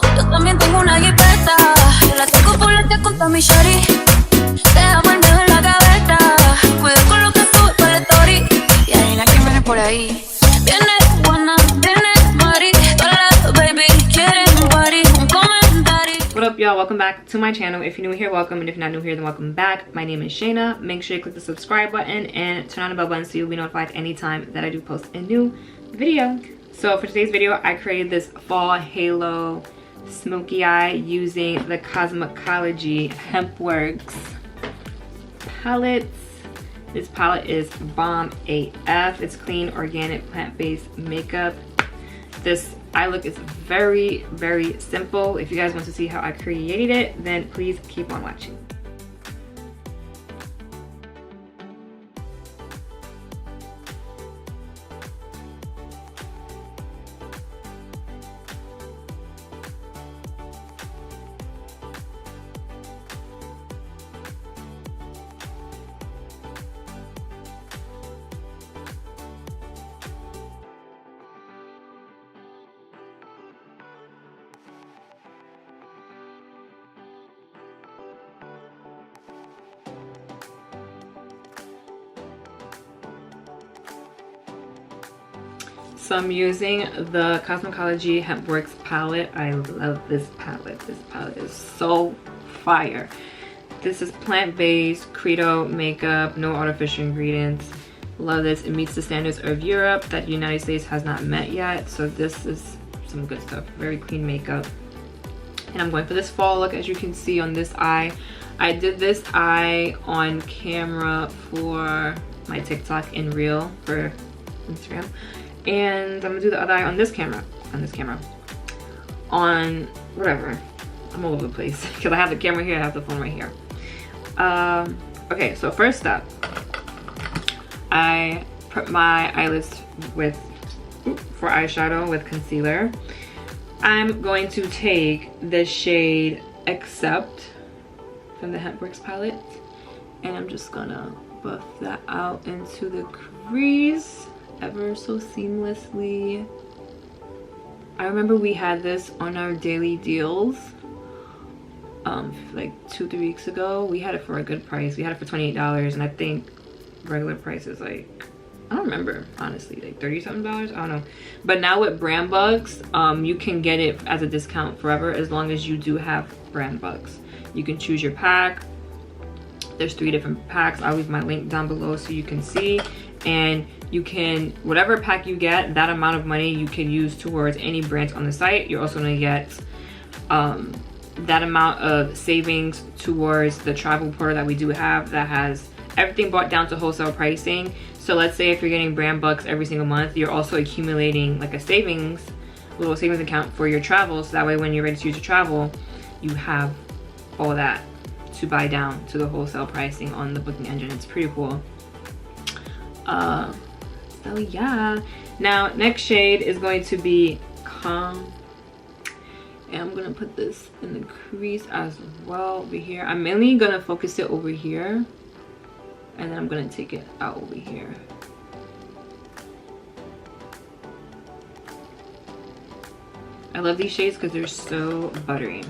Yo también tengo una jipeta. La tengo por la con toda mi shorty. Déjame el dedo en la gaveta. Cuida con lo que sube por la story. Y hay una que viene por ahí. Viene buena, viene Mari. Hola, baby, quieren un party, un comentario. What up, y'all? Welcome back to my channel. If you're new here, welcome, and if you're not new here, then welcome back. My name is Shayna. Make sure you click the subscribe button and turn on the bell button so you'll be notified anytime that I do post a new video. So for today's video, I created this fall halo smoky eye using the Cosmikology Hempworx palettes. This palette is bomb AF. It's clean, organic, plant-based makeup. This eye look is very, very simple. If you guys want to see how I created it, then please keep on watching. So I'm using the Cosmikology Hempworx palette. I love this palette. This palette is so fire. This is plant-based, credo makeup, no artificial ingredients. Love this. It meets the standards of Europe that the United States has not met yet. So this is some good stuff. Very clean makeup. And I'm going for this fall look, as you can see on this eye. I did this eye on camera for my TikTok and Reel for Instagram. And I'm gonna do the other eye on this camera, on whatever. I'm all over the place because I have the camera here, I have the phone right here. Okay, so first up, I prep my eyelids for eyeshadow with concealer. I'm going to take the shade Accept from the Hempworx palette, and I'm just gonna buff that out into the crease ever so seamlessly. I remember we had this on our daily deals like 2-3 weeks ago. We had it for a good price. We had it for $28, and I think regular price is like, I don't remember honestly, like $30-something. I don't know. But now with brand bucks, you can get it as a discount forever as long as you do have brand bucks. You can choose your pack. There's 3 different packs. I'll leave my link down below so you can see. And you can, whatever pack you get, that amount of money you can use towards any brands on the site. You're also going to get that amount of savings towards the travel portal that we do have that has everything brought down to wholesale pricing. So let's say if you're getting brand bucks every single month, you're also accumulating like a little savings account for your travel. So that way when you're ready to use your travel, you have all that to buy down to the wholesale pricing on the booking engine. It's pretty cool. So yeah, now next shade is going to be Calm, and I'm gonna put this in the crease as well over here. I'm mainly gonna focus it over here, and then I'm gonna take it out over here. I love these shades because they're so buttery.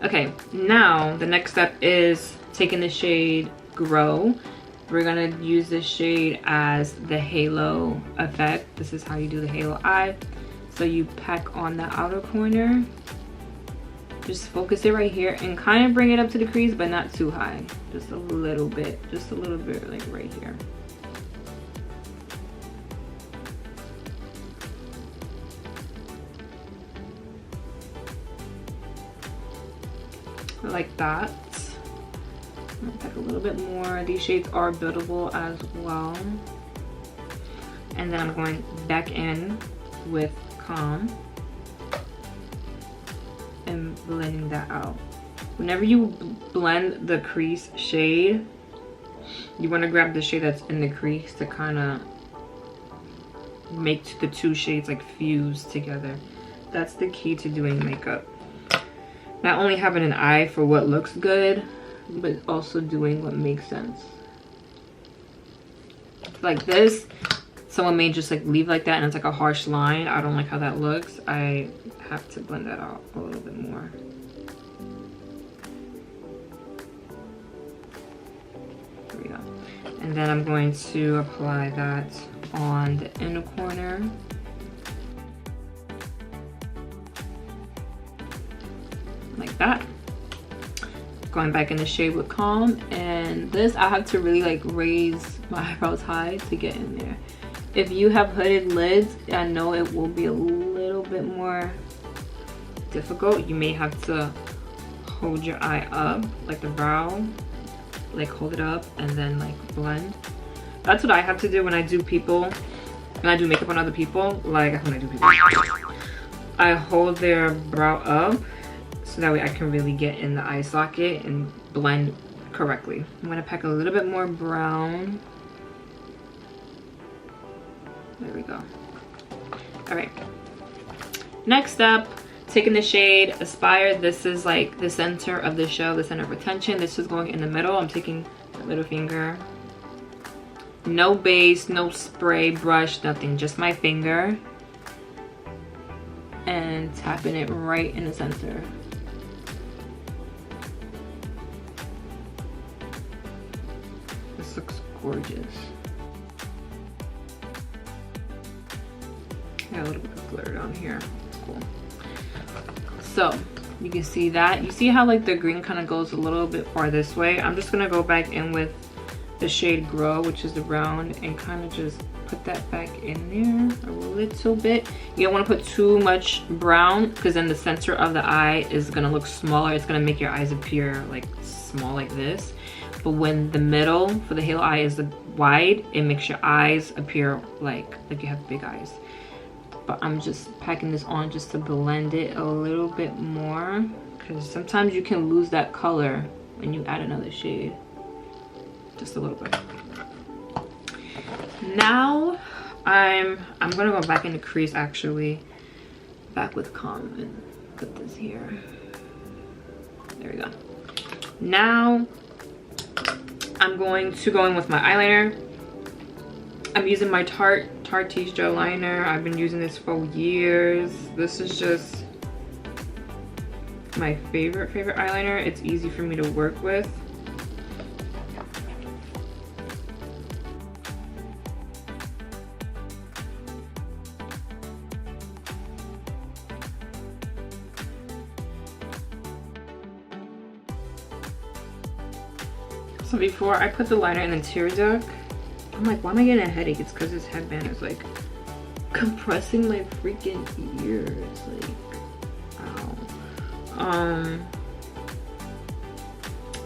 Okay, now the next step is taking the shade Grow. We're gonna use this shade as the halo effect. This is how you do the halo eye. So you pack on the outer corner. Just focus it right here and kind of bring it up to the crease, but not too high. Just a little bit like right here. Like that. I'm gonna pack a little bit more. These shades are buildable as well. And then I'm going back in with Calm and blending that out. Whenever you blend the crease shade, you want to grab the shade that's in the crease to kind of make the 2 shades like fuse together. That's the key to doing makeup. Not only having an eye for what looks good, but also doing what makes sense. Like this, someone may just like leave like that and it's like a harsh line. I don't like how that looks. I have to blend that out a little bit more. There we go. And then I'm going to apply that on the inner corner. Like that. Going back in the shade with Calm, and this I have to really like raise my eyebrows high to get in there. If you have hooded lids, I know it will be a little bit more difficult. You may have to hold your eye up, like the brow, like hold it up and then like blend. That's what I have to do when I do people, when I do makeup on other people. Like when I do people, I hold their brow up so that way I can really get in the eye socket and blend correctly. I'm gonna pack a little bit more brown. There we go. All right, next up, taking the shade Aspire. This is like the center of the show, the center of attention. This is going in the middle. I'm taking my little finger. No base, no spray, brush, nothing, just my finger. And tapping it right in the center. This looks gorgeous. Got a little bit of glitter down here. Cool. So you can see that. You see how like the green kind of goes a little bit far this way. I'm just gonna go back in with the shade Grow, which is the brown, and kind of just put that back in there a little bit. You don't want to put too much brown because then the center of the eye is gonna look smaller. It's gonna make your eyes appear like small like this. But when the middle for the halo eye is wide, it makes your eyes appear like you have big eyes. But I'm just packing this on just to blend it a little bit more, because sometimes you can lose that color when you add another shade. Just a little bit. Now I'm gonna go back in the crease, actually back with Calm, and put this here. There we go. Now I'm going to go in with my eyeliner. I'm using my Tarte gel liner. I've been using this for years. This is just my favorite eyeliner. It's easy for me to work with. So before I put the liner in the tear duct, I'm like, why am I getting a headache? It's because this headband is like compressing my freaking ears. Like, ow.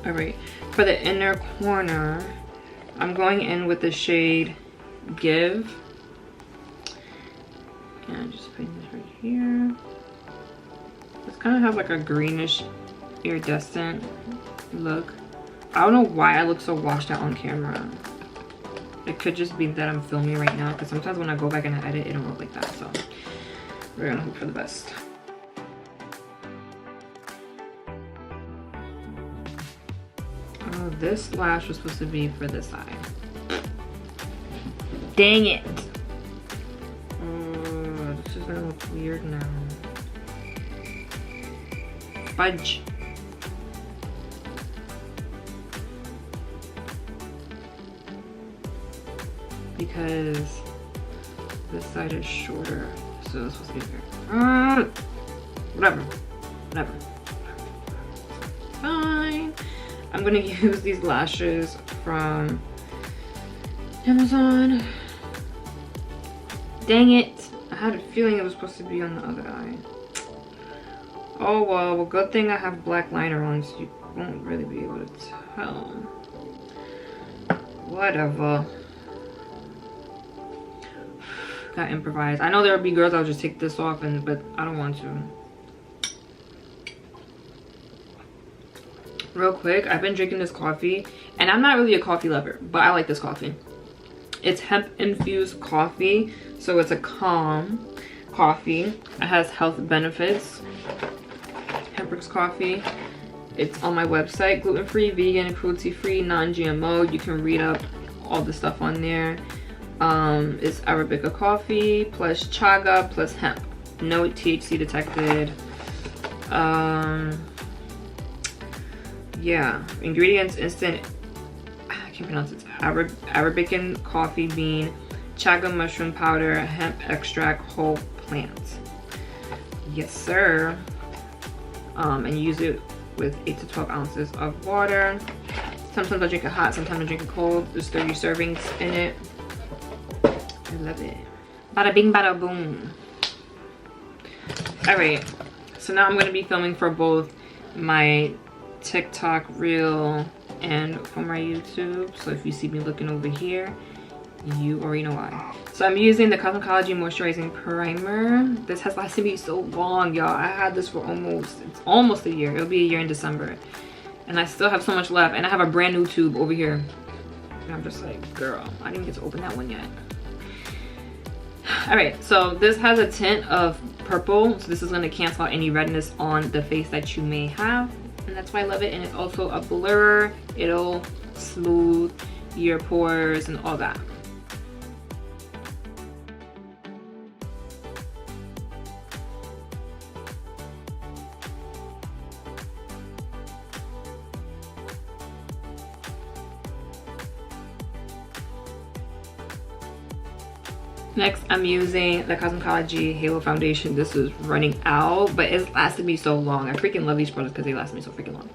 All right, for the inner corner, I'm going in with the shade Give. And I'm just putting this right here. This kind of has like a greenish iridescent look. I don't know why I look so washed out on camera. It could just be that I'm filming right now, because sometimes when I go back and I edit, it don't look like that. So we're gonna hope for the best. Oh, this lash was supposed to be for this eye. Dang it. Oh, this is gonna look weird now. Fudge. Because this side is shorter, so it's supposed to be here. Whatever. Fine. I'm gonna use these lashes from Amazon. Dang it! I had a feeling it was supposed to be on the other eye. Oh well, good thing I have black liner on, so you won't really be able to tell. Whatever. Got improvise. I know there would be girls that would just take this off, but I don't want to. Real quick, I've been drinking this coffee, and I'm not really a coffee lover, but I like this coffee. It's hemp infused coffee, so it's a calm coffee. It has health benefits. Hempworx coffee. It's on my website, gluten-free, vegan, cruelty-free, non-GMO. You can read up all the stuff on there. It's Arabica coffee plus chaga plus hemp. No THC detected. Yeah, ingredients: instant, I can't pronounce it, Arabican coffee bean, chaga mushroom powder, hemp extract, whole plants. Yes sir. And use it with 8 to 12 ounces of water. Sometimes I drink it hot, sometimes I drink it cold. There's 30 servings in it. I love it. Bada bing, bada boom. All right, so now I'm going to be filming for both my TikTok reel and for my YouTube. So if you see me looking over here, you already know why. So I'm using the Cosmikology moisturizing primer. This has lasted me so long, y'all. I had this for almost a year. It'll be a year in December, and I still have so much left, and I have a brand new tube over here, and I'm just like, girl, I didn't get to open that one yet. All right, so this has a tint of purple, so this is going to cancel out any redness on the face that you may have, and that's why I love it. And it's also a blur. It'll smooth your pores and all that. Next, I'm using the Cosmikology Halo Foundation. This is running out, but it's lasted me so long. I freaking love these products because they last me so freaking long.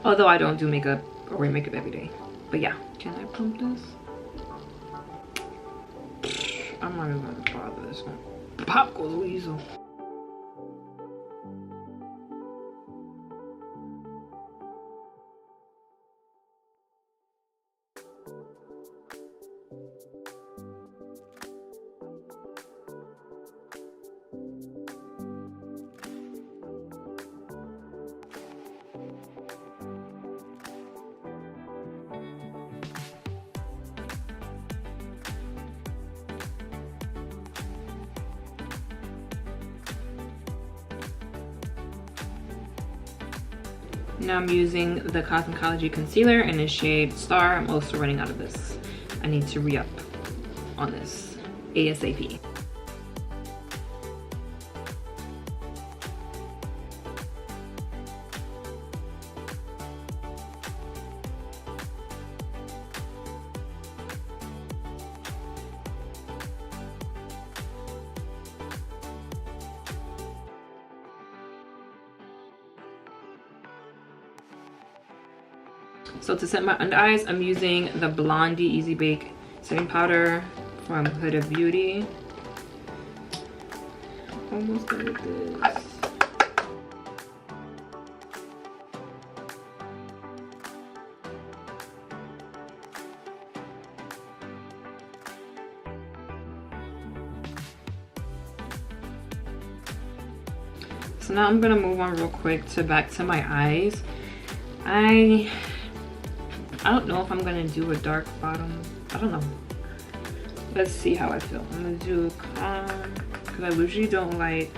Although I don't do makeup or wear makeup every day. But yeah, can I pump this? I'm not even gonna bother this one. Pop goes weasel. Now I'm using the Cosmikology concealer in the shade Star. I'm also running out of this. I need to re-up on this ASAP. So to set my under eyes, I'm using the Blondie Easy Bake setting powder from Huda Beauty. Almost done with this. So now I'm gonna move on real quick to back to my eyes. I don't know if I'm gonna do a dark bottom. I don't know. Let's see how I feel. I'm gonna do calm, because I usually don't like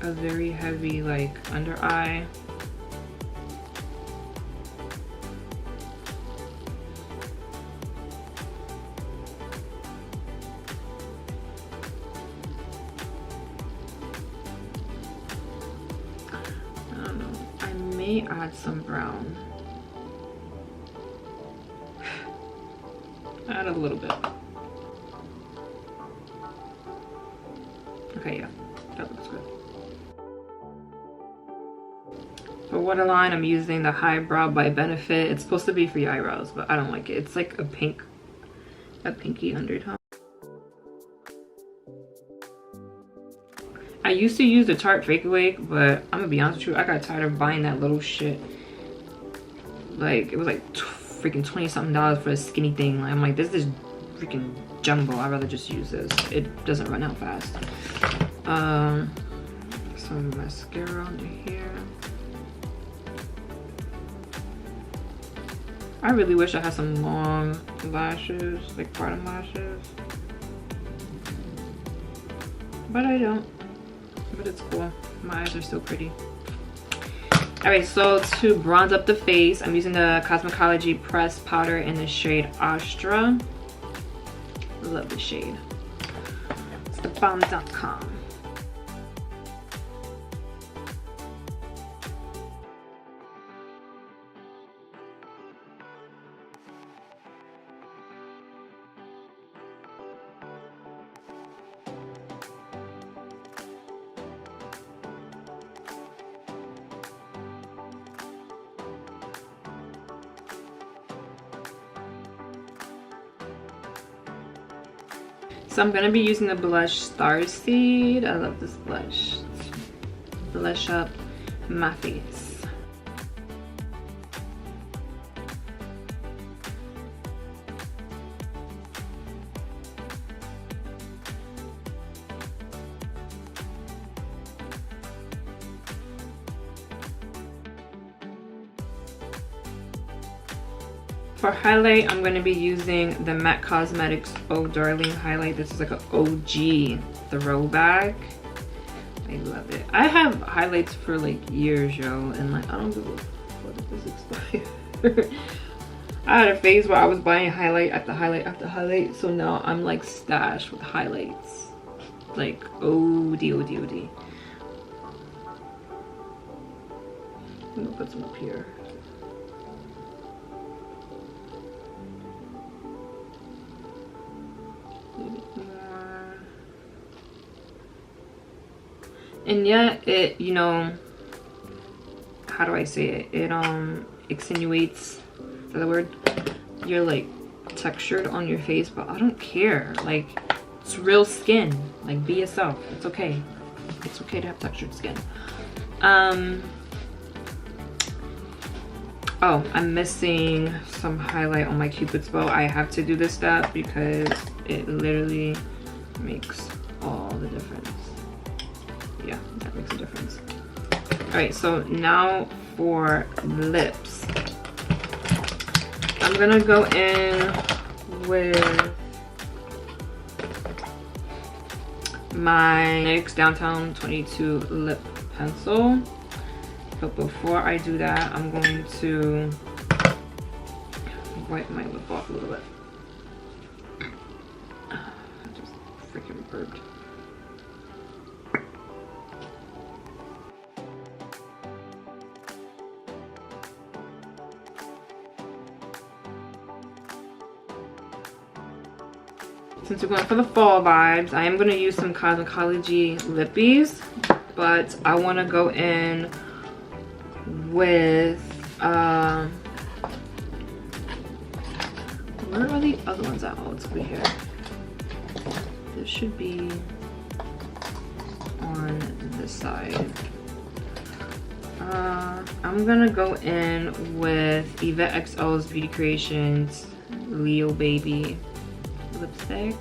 a very heavy like under eye. I don't know. I may add some brown. Add a little bit. Okay, yeah, that looks good. For waterline, I'm using the Highbrow by Benefit. It's supposed to be for your eyebrows, but I don't like it. It's like a pinky undertone. I used to use the Tarte Fake Awake, but I'm gonna be honest with you, I got tired of buying that little shit. Like, it was like freaking 20 something dollars for a skinny thing. Like, I'm like, this is freaking jumbo. I'd rather just use this. It doesn't run out fast. Some mascara under here. I really wish I had some long lashes, like bottom lashes, but I don't. But it's cool. My eyes are still pretty. Alright, so to bronze up the face, I'm using the Cosmikology pressed powder in the shade Astra. love the shade. It's thebomb.com. So I'm going to be using the blush Starseed. I love this blush. Blush up my face. For highlight, I'm going to be using the MAC Cosmetics Oh Darling highlight. This is like an OG throwback. I love it. I have highlights for like years, yo, and like I don't give a fuck if this expires. I had a phase where I was buying highlight after highlight after highlight, so now I'm like stashed with highlights. Like OD. I'm gonna put some up here. And yet it, you know, how do I say it? It extenuates, is that a word? You're like textured on your face, but I don't care. Like, it's real skin. Like, be yourself. It's okay. It's okay to have textured skin. Oh, I'm missing some highlight on my Cupid's bow. I have to do this step because it literally makes all the difference. Yeah, that makes a difference. All right, so now for lips. I'm gonna go in with my NYX Downtown 22 lip pencil. But before I do that, I'm going to wipe my lip off a little bit. I just freaking burped. Since we're going for the fall vibes, I am going to use some Cosmikology lippies, but I want to go in with where are the other ones at? Oh, it's over here. This should be on this side. I'm gonna go in with Yvette XO's Beauty Creations Leo Baby lipstick.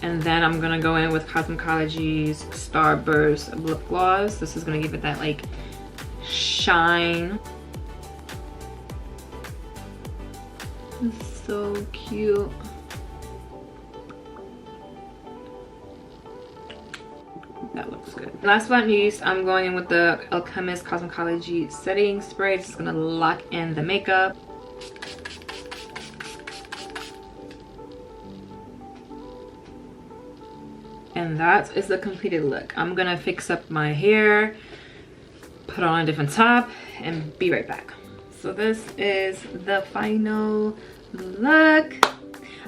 And then I'm gonna go in with Cosmikology's Starburst lip gloss. This is gonna give it that like shine. It's so cute. That looks good. Last but not least, I'm going in with the Alchemist Cosmikology setting spray. It's gonna lock in the makeup. And that is the completed look. I'm gonna fix up my hair, put on a different top, and be right back. So this is the final look.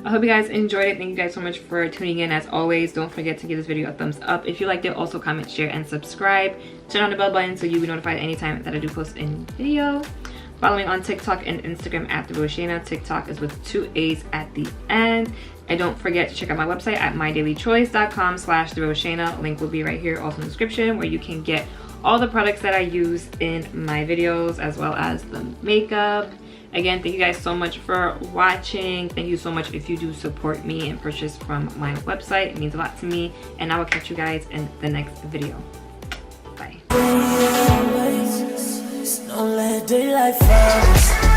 I hope you guys enjoyed it. Thank you guys so much for tuning in. As always, don't forget to give this video a thumbs up if you liked it. Also comment, share, and subscribe. Turn on the bell button so you'll be notified anytime that I do post a video. Follow me on TikTok and Instagram at therealshaynaa. TikTok is with 2 A's at the end. And don't forget to check out my website at mydailychoice.com/therealshaynaa. Link will be right here also in the description, where you can get all the products that I use in my videos, as well as the makeup. Again, thank you guys so much for watching. Thank you so much if you do support me and purchase from my website. It means a lot to me. And I will catch you guys in the next video. Bye. Don't let daylight first.